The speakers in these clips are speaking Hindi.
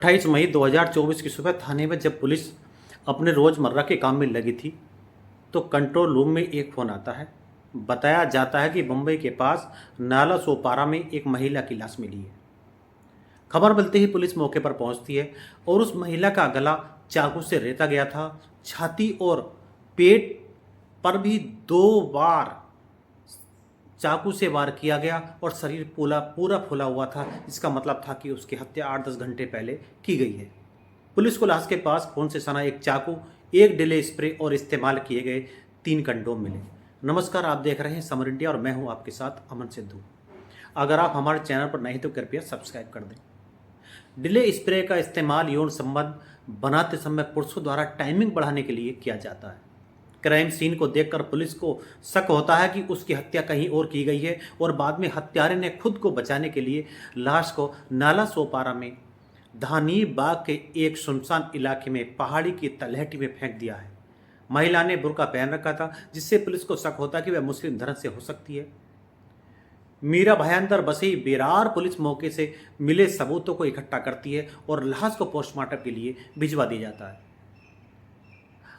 28 मई 2024 की सुबह थाने में जब पुलिस अपने रोज़मर्रा के काम में लगी थी तो कंट्रोल रूम में एक फ़ोन आता है। बताया जाता है कि मुंबई के पास नाला सोपारा में एक महिला की लाश मिली है। खबर मिलते ही पुलिस मौके पर पहुंचती है और उस महिला का गला चाकू से रेता गया था। छाती और पेट पर भी 2 बार चाकू से वार किया गया और शरीर पूरा पूरा फूला हुआ था। इसका मतलब था कि उसकी हत्या 8-10 घंटे पहले की गई है। पुलिस को लाश के पास खून से सना एक चाकू, एक डिले स्प्रे और इस्तेमाल किए गए 3 कंडोम मिले। नमस्कार, आप देख रहे हैं समर इंडिया और मैं हूं आपके साथ अमन सिद्धू। अगर आप हमारे चैनल पर नहीं तो कृपया सब्सक्राइब कर दें। डिले स्प्रे का इस्तेमाल यौन संबंध बनाते समय पुरुषों द्वारा टाइमिंग बढ़ाने के लिए किया जाता है। क्राइम सीन को देखकर पुलिस को शक होता है कि उसकी हत्या कहीं और की गई है और बाद में हत्यारे ने खुद को बचाने के लिए लाश को नाला सोपारा में धानी बाग के एक सुनसान इलाके में पहाड़ी की तलहटी में फेंक दिया है। महिला ने बुर्का पहन रखा था जिससे पुलिस को शक होता कि वह मुस्लिम धर्म से हो सकती है। मीरा भयांदर बसी बेरार पुलिस मौके से मिले सबूतों को इकट्ठा करती है और लाश को पोस्टमार्टम के लिए भिजवा दिया जाता है।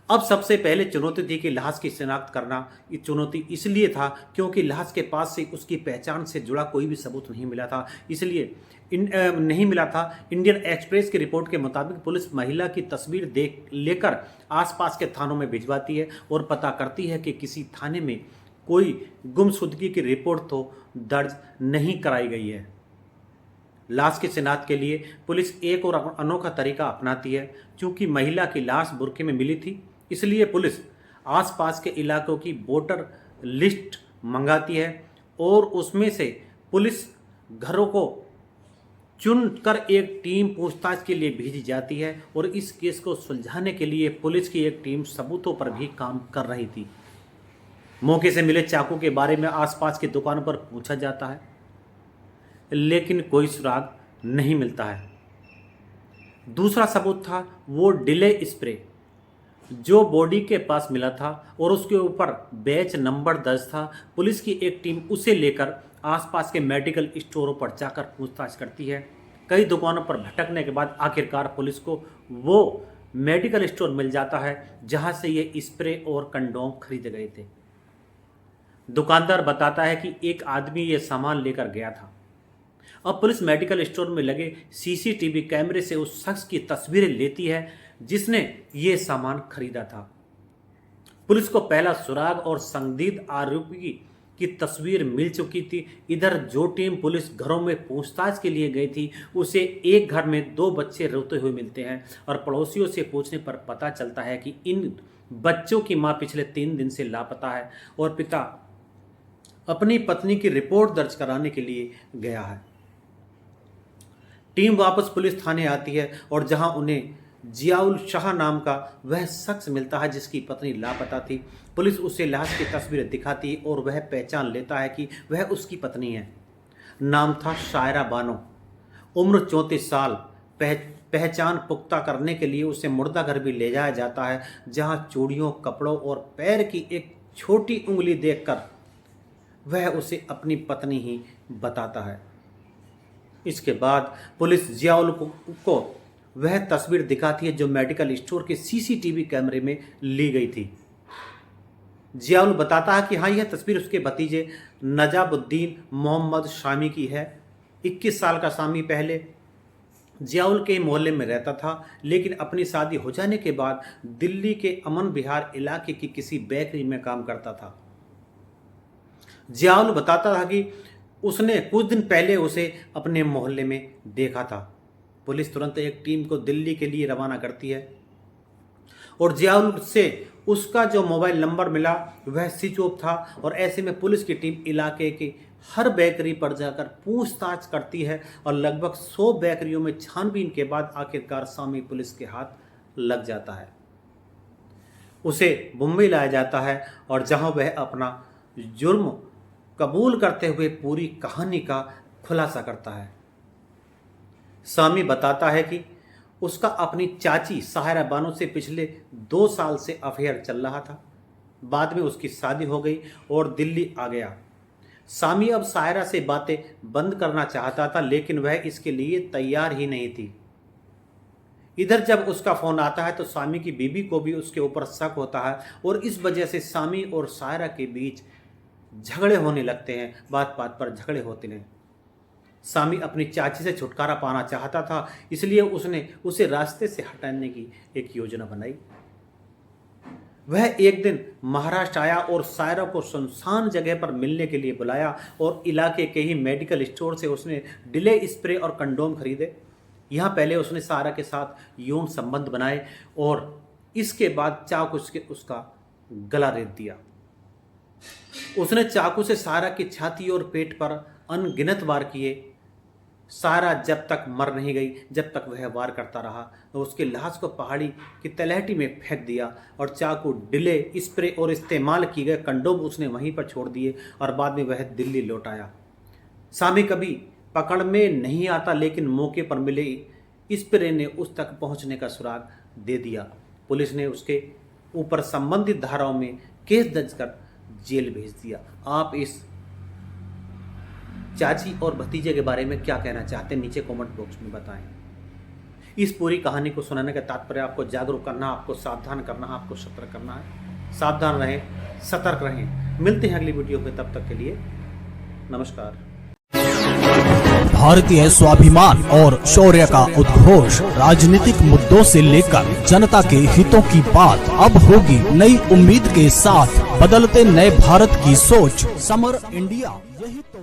अब सबसे पहले चुनौती थी कि लाश की शिनाख्त करना। ये चुनौती इसलिए था क्योंकि लाश के पास से उसकी पहचान से जुड़ा कोई भी सबूत नहीं मिला था। इसलिए नहीं मिला था। इंडियन एक्सप्रेस की रिपोर्ट के मुताबिक पुलिस महिला की तस्वीर देख लेकर आसपास के थानों में भिजवाती है और पता करती है कि किसी थाने में कोई गुमशुदगी की रिपोर्ट तो दर्ज नहीं कराई गई है। लाश की शिनाख्त के लिए पुलिस एक और अनोखा तरीका अपनाती है। क्योंकि महिला की लाश बुर्के में मिली थी, इसलिए पुलिस आसपास के इलाकों की वोटर लिस्ट मंगाती है और उसमें से पुलिस घरों को चुनकर एक टीम पूछताछ के लिए भेजी जाती है और इस केस को सुलझाने के लिए पुलिस की एक टीम सबूतों पर भी काम कर रही थी। मौके से मिले चाकू के बारे में आसपास की दुकानों पर पूछा जाता है, लेकिन कोई सुराग नहीं मिलता है। दूसरा सबूत था वो डिले स्प्रे जो बॉडी के पास मिला था और उसके ऊपर बैच नंबर दर्ज था। पुलिस की एक टीम उसे लेकर आसपास के मेडिकल स्टोरों पर जाकर पूछताछ करती है। कई दुकानों पर भटकने के बाद आखिरकार पुलिस को वो मेडिकल स्टोर मिल जाता है जहां से ये स्प्रे और कंडोम खरीदे गए थे। दुकानदार बताता है कि एक आदमी ये सामान लेकर गया था। अब पुलिस मेडिकल स्टोर में लगे सीसीटीवी कैमरे से उस शख्स की तस्वीरें लेती है जिसने ये सामान खरीदा था। पुलिस को पहला सुराग और संदिग्ध आरोपी की तस्वीर मिल चुकी थी। इधर जो टीम पुलिस घरों में पूछताछ के लिए गई थी उसे एक घर में 2 बच्चे रोते हुए मिलते हैं और पड़ोसियों से पूछने पर पता चलता है कि इन बच्चों की मां पिछले 3 दिन से लापता है और पिता अपनी पत्नी की रिपोर्ट दर्ज कराने के लिए गया है। टीम वापस पुलिस थाने आती है और जहां उन्हें जियाउल शाह नाम का वह शख्स मिलता है जिसकी पत्नी लापता थी। पुलिस उसे लाश की तस्वीरें दिखाती और वह पहचान लेता है कि वह उसकी पत्नी है। नाम था शायरा बानो, उम्र 34 साल। पहचान पुख्ता करने के लिए उसे मुर्दाघर भी ले जाया जाता है जहां चूड़ियों, कपड़ों और पैर की एक छोटी उंगली देखकर वह उसे अपनी पत्नी ही बताता है। इसके बाद पुलिस जियाउल को वह तस्वीर दिखाती है जो मेडिकल स्टोर के सीसीटीवी कैमरे में ली गई थी। जियाउल बताता है कि हाँ, यह तस्वीर उसके भतीजे नजाबुद्दीन मोहम्मद शामी की है। 21 साल का शामी पहले जियाउल के मोहल्ले में रहता था, लेकिन अपनी शादी हो जाने के बाद दिल्ली के अमन विहार इलाके की किसी बेकरी में काम करता था। जियाउल बताता था कि उसने कुछ दिन पहले उसे अपने मोहल्ले में देखा था। पुलिस तुरंत एक टीम को दिल्ली के लिए रवाना करती है और जियाउल से उसका जो मोबाइल नंबर मिला वह स्विच ऑफ था और ऐसे में पुलिस की टीम इलाके की हर बेकरी पर जाकर पूछताछ करती है और लगभग 100 बेकरियों में छानबीन के बाद आखिरकार शामी पुलिस के हाथ लग जाता है। उसे मुंबई लाया जाता है और जहां वह अपना जुर्म कबूल करते हुए पूरी कहानी का खुलासा करता है। सामी बताता है कि उसका अपनी चाची साहिरा बानो से पिछले 2 साल से अफेयर चल रहा था। बाद में उसकी शादी हो गई और दिल्ली आ गया। सामी अब साहिरा से बातें बंद करना चाहता था, लेकिन वह इसके लिए तैयार ही नहीं थी। इधर जब उसका फ़ोन आता है तो सामी की बीबी को भी उसके ऊपर शक होता है और इस वजह से सामी और सायरा के बीच झगड़े होने लगते हैं, बात बात पर झगड़े होते हैं। सामी अपनी चाची से छुटकारा पाना चाहता था, इसलिए उसने उसे रास्ते से हटाने की एक योजना बनाई। वह एक दिन महाराष्ट्र आया और सायरा को सुनसान जगह पर मिलने के लिए बुलाया और इलाके के ही मेडिकल स्टोर से उसने डिले स्प्रे और कंडोम खरीदे। यहाँ पहले उसने सायरा के साथ यौन संबंध बनाए और इसके बाद चाकू से उसका गला रेत दिया। उसने चाकू से सायरा की छाती और पेट पर अनगिनत वार किए। सायरा जब तक मर नहीं गई, जब तक वह वार करता रहा, तो उसकी लाश को पहाड़ी की तलहटी में फेंक दिया और चाकू, डिले स्प्रे और इस्तेमाल किए गए कंडोम उसने वहीं पर छोड़ दिए और बाद में वह दिल्ली लौट आया। सामी कभी पकड़ में नहीं आता, लेकिन मौके पर मिले स्प्रे ने उस तक पहुंचने का सुराग दे दिया। पुलिस ने उसके ऊपर संबंधित धाराओं में केस दर्ज कर जेल भेज दिया। आप इस चाची और भतीजे के बारे में क्या कहना चाहते हैं, नीचे कमेंट बॉक्स में बताएं। इस पूरी कहानी को सुनाने का तात्पर्य आपको जागरूक करना, आपको सावधान करना, आपको सतर्क करना है। सावधान रहें, सतर्क रहें। मिलते हैं अगली वीडियो में, तब तक के लिए नमस्कार। भारतीय स्वाभिमान और शौर्य का उद्घोष, राजनीतिक मुद्दों से लेकर जनता के हितों की बात अब होगी नई उम्मीद के साथ। बदलते नए भारत की सोच, समर इंडिया, यही तो